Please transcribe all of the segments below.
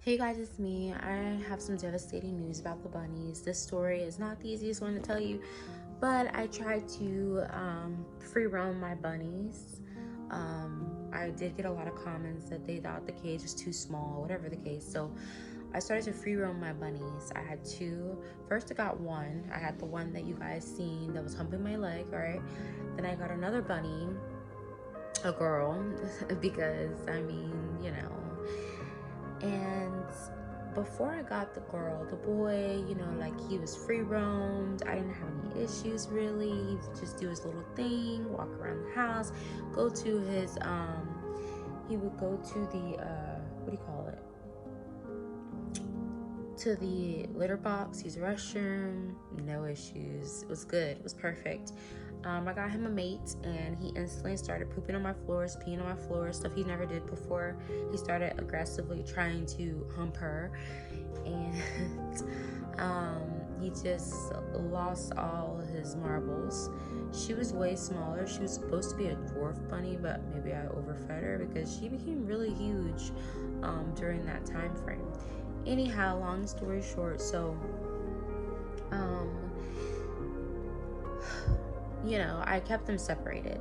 Hey guys, it's me. I have some devastating news about the bunnies. This story is not the easiest one to tell you, but I tried to free roam my bunnies. I did get a lot of comments that they thought the cage was too small, whatever the case. So I started to free roam my bunnies. I had two. First, I got one. I had the one that you guys seen that was humping my leg, all right? Then I got another bunny, a girl, because I mean, and before I got the girl, the boy, like he was free roamed. I didn't have any issues really. He'd just do his little thing, walk around the house, go to his he would go to the what do you call it? To the litter box, use the restroom, no issues. It was good. It was perfect. I got him a mate, and he instantly started pooping on my floors, peeing on my floors, stuff he never did before. He started aggressively trying to hump her, and he just lost all his marbles. She was way smaller. She was supposed to be a dwarf bunny, but maybe I overfed her because she became really huge during that time frame. Anyhow, long story short, so I kept them separated,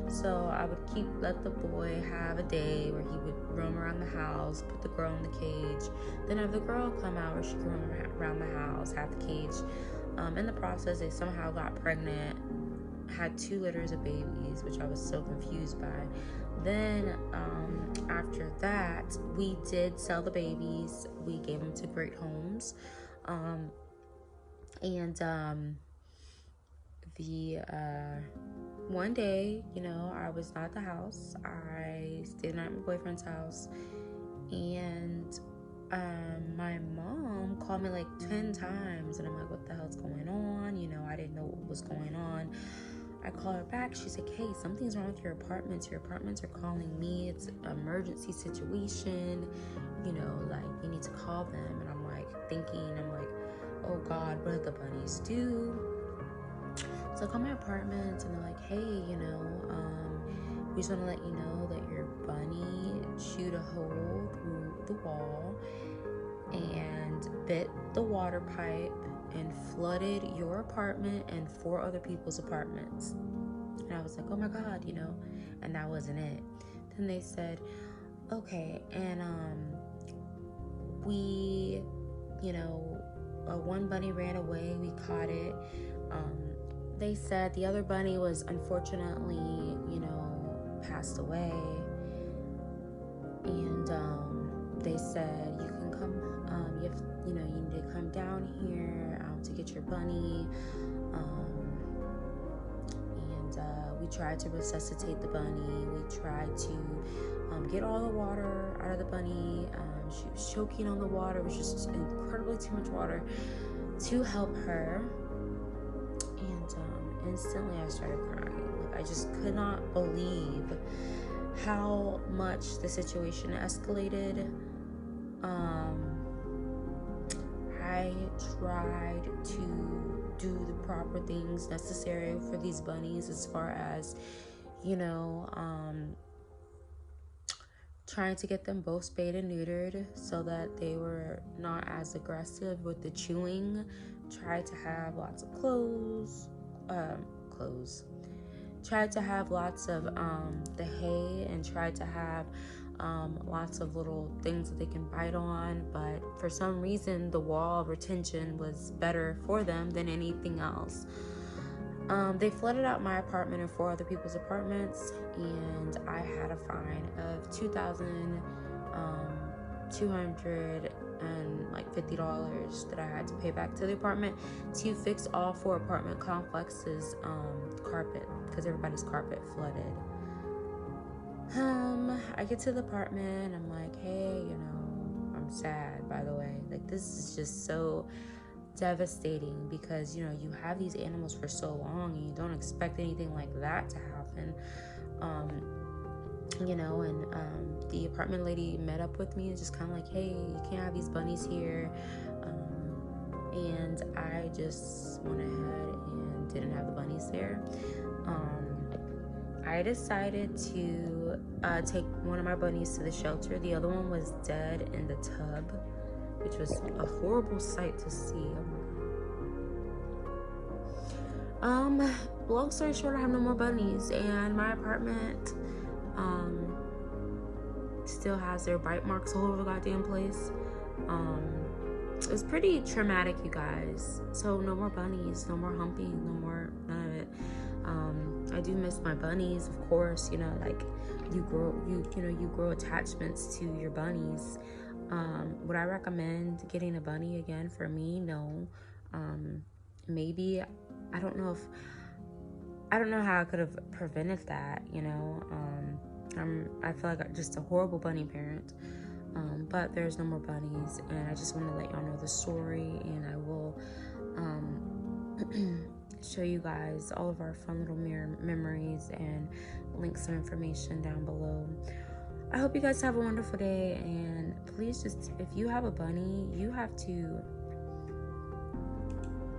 so I would let the boy have a day where he would roam around the house, put the girl in the cage, then have the girl come out where she could roam around the house, have the cage. In the process, they somehow got pregnant, had 2 litters of babies, which I was so confused by. Then after that, we did sell the babies. We gave them to great homes, and the one day, I was not at the house. I stayed at my boyfriend's house, and my mom called me like 10 times, and I'm like, what the hell's going on? I didn't know what was going on. I called her back. She's like, hey, something's wrong with your apartments. Your apartments are calling me. It's an emergency situation. Like, you need to call them. And I'm like oh God, what did the bunnies do? So I call my apartment, and they're like, hey, we just want to let you know that your bunny chewed a hole through the wall and bit the water pipe and flooded your apartment and 4 other people's apartments. And I was like, oh my God, and that wasn't it. Then they said, okay, and we, one bunny ran away, we caught it. They said the other bunny was unfortunately, passed away. And they said, you can come, you need to come down here to get your bunny. And we tried to resuscitate the bunny. We tried to get all the water out of the bunny. She was choking on the water. It was just incredibly too much water to help her. And instantly I started crying. Like, I just could not believe how much the situation escalated. I tried to do the proper things necessary for these bunnies, as far as, trying to get them both spayed and neutered so that they were not as aggressive with the chewing. Tried to have lots of clothes. Tried to have lots of the hay, and tried to have lots of little things that they can bite on, but for some reason the wall of retention was better for them than anything else. They flooded out my apartment and 4 other people's apartments, and I had a fine of $2,250 that I had to pay back to the apartment to fix all 4 apartment complexes carpet, because everybody's carpet flooded. I get to the apartment. I'm like, hey, I'm sad, by the way. Like, this is just so devastating, because you have these animals for so long and you don't expect anything like that to happen. And the apartment lady met up with me and just kind of like, hey, you can't have these bunnies here. And I just went ahead and didn't have the bunnies there. I decided to take one of my bunnies to the shelter. The other one was dead in the tub, which was a horrible sight to see. Oh my God. Long story short, I have no more bunnies, and my apartment still has their bite marks all over the goddamn place. It's pretty traumatic, you guys. So no more bunnies, no more humping, no more none of it. I do miss my bunnies, of course. You know, like you grow attachments to your bunnies. Would I recommend getting a bunny again? For me, no. Maybe I don't know how I could have prevented that. You know, I feel like I'm just a horrible bunny parent. But there's no more bunnies, and I just want to let y'all know the story, and I will show you guys all of our fun little memories and link some information down below. I hope you guys have a wonderful day, and please just, if you have a bunny, you have to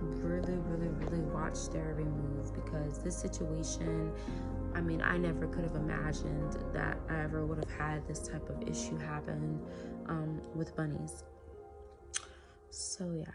really watch their every move, because this situation, I mean, I never could have imagined that I ever would have had this type of issue happen with bunnies. So yeah.